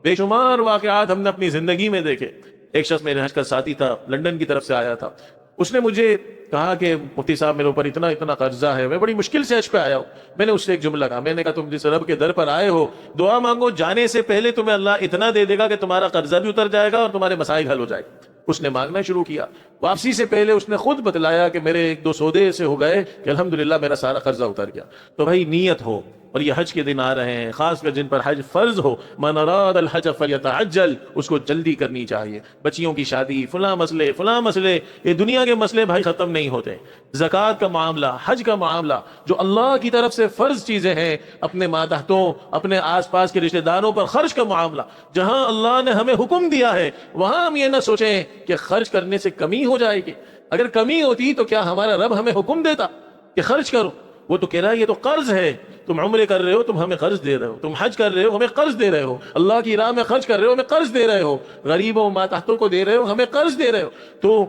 بے شمار واقعات ہم نے اپنی زندگی میں دیکھے۔ ایک شخص میرے حج کا ساتھی تھا، لندن کی طرف سے آیا تھا، اس نے مجھے کہا کہ مفتی صاحب میرے اوپر اتنا اتنا قرضہ ہے، میں بڑی مشکل سے حج پہ آیا ہوں۔ میں نے اس سے ایک جملہ کہا، میں نے کہا تم جس رب کے در پر آئے ہو دعا مانگو، جانے سے پہلے تمہیں اللہ اتنا دے دے گا کہ تمہارا قرضہ بھی اتر جائے گا اور تمہارے مسائل حل ہو جائے گا۔ اس نے مانگنا شروع کیا، واپسی سے پہلے اس نے خود بتلایا کہ میرے ایک دو سودے ایسے ہو گئے کہ الحمدللہ میرا سارا قرضہ اتر گیا۔ تو بھائی نیت ہو، اور یہ حج کے دن آ رہے ہیں، خاص کر جن پر حج فرض ہو، من اراد الحج فلیتعجل، اس کو جلدی کرنی چاہیے۔ بچیوں کی شادی، فلاں مسئلے، یہ دنیا کے مسئلے بھائی ختم نہیں ہوتے۔ زکوٰۃ کا معاملہ، حج کا معاملہ، جو اللہ کی طرف سے فرض چیزیں ہیں، اپنے ماتحتوں، اپنے آس پاس کے رشتہ داروں پر خرچ کا معاملہ، جہاں اللہ نے ہمیں حکم دیا ہے وہاں ہم یہ نہ سوچیں کہ خرچ کرنے سے کمی ہو جائے گی۔ اگر کمی ہوتی تو کیا ہمارا رب ہمیں حکم دیتا کہ خرچ کرو؟ وہ تو کہہ رہا ہے یہ تو قرض ہے، تم عمرے کر رہے ہو، تم ہمیں قرض دے رہے ہو، تم حج کر رہے ہو، ہمیں قرض دے رہے ہو، اللہ کی راہ میں خرچ کر رہے ہو، ہمیں قرض دے رہے ہو، غریبوں ماتحتوں کو دے رہے ہو، ہمیں قرض دے رہے ہو۔ تو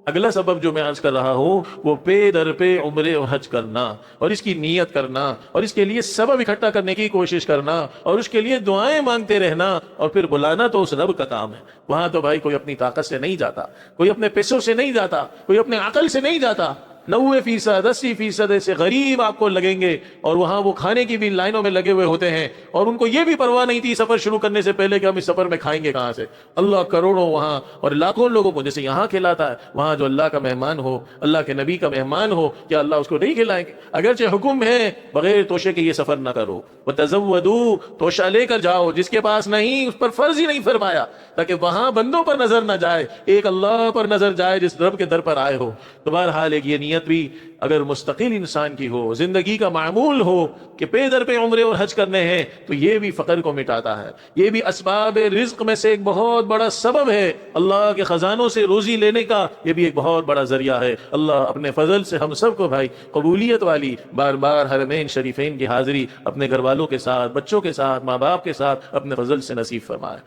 اگلا سبب جو میں عرض کر رہا ہوں وہ پے در پہ عمرے اور حج کرنا، اور اس کی نیت کرنا، اور اس کے لیے سبب اکٹھا کرنے کی کوشش کرنا، اور اس کے لیے دعائیں مانگتے رہنا، اور پھر بلانا تو اس رب کا کام ہے۔ وہاں تو بھائی کوئی اپنی طاقت سے نہیں جاتا، کوئی اپنے پیسوں سے نہیں جاتا، کوئی اپنے عقل سے نہیں جاتا۔ 90%، 80% ایسے غریب آپ کو لگیں گے، اور وہاں وہ کھانے کی بھی لائنوں میں لگے ہوئے ہوتے ہیں، اور ان کو یہ بھی پرواہ نہیں تھی سفر شروع کرنے سے پہلے کہ ہم اس سفر میں کھائیں گے کہاں سے۔ اللہ کروڑوں وہاں اور لاکھوں لوگوں کو جیسے یہاں کھلاتا ہے، وہاں جو اللہ کا مہمان ہو، اللہ کے نبی کا مہمان ہو، کیا اللہ اس کو نہیں کھلائیں گے؟ اگرچہ حکم ہے بغیر توشے کے یہ سفر نہ کرو، وتزودوا، توشہ لے کر جاؤ، جس کے پاس نہیں اس پر فرض ہی نہیں فرمایا، تاکہ وہاں بندوں پر نظر نہ جائے، ایک اللہ پر نظر جائے جس رب کے در پر آئے ہو۔ تو بہرحال ایک یہ نیت بھی اگر مستقل انسان کی ہو، زندگی کا معمول ہو کہ پے در پہ عمرے اور حج کرنے ہیں، تو یہ بھی فقر کو مٹاتا ہے، یہ بھی اسباب رزق میں سے ایک بہت بڑا سبب ہے، اللہ کے خزانوں سے روزی لینے کا یہ بھی ایک بہت بڑا ذریعہ ہے۔ اللہ اپنے فضل سے ہم سب کو بھائی قبولیت والی بار بار حرمین شریفین کی حاضری اپنے گھر والوں کے ساتھ، بچوں کے ساتھ، ماں باپ کے ساتھ اپنے فضل سے نصیب فرمائے۔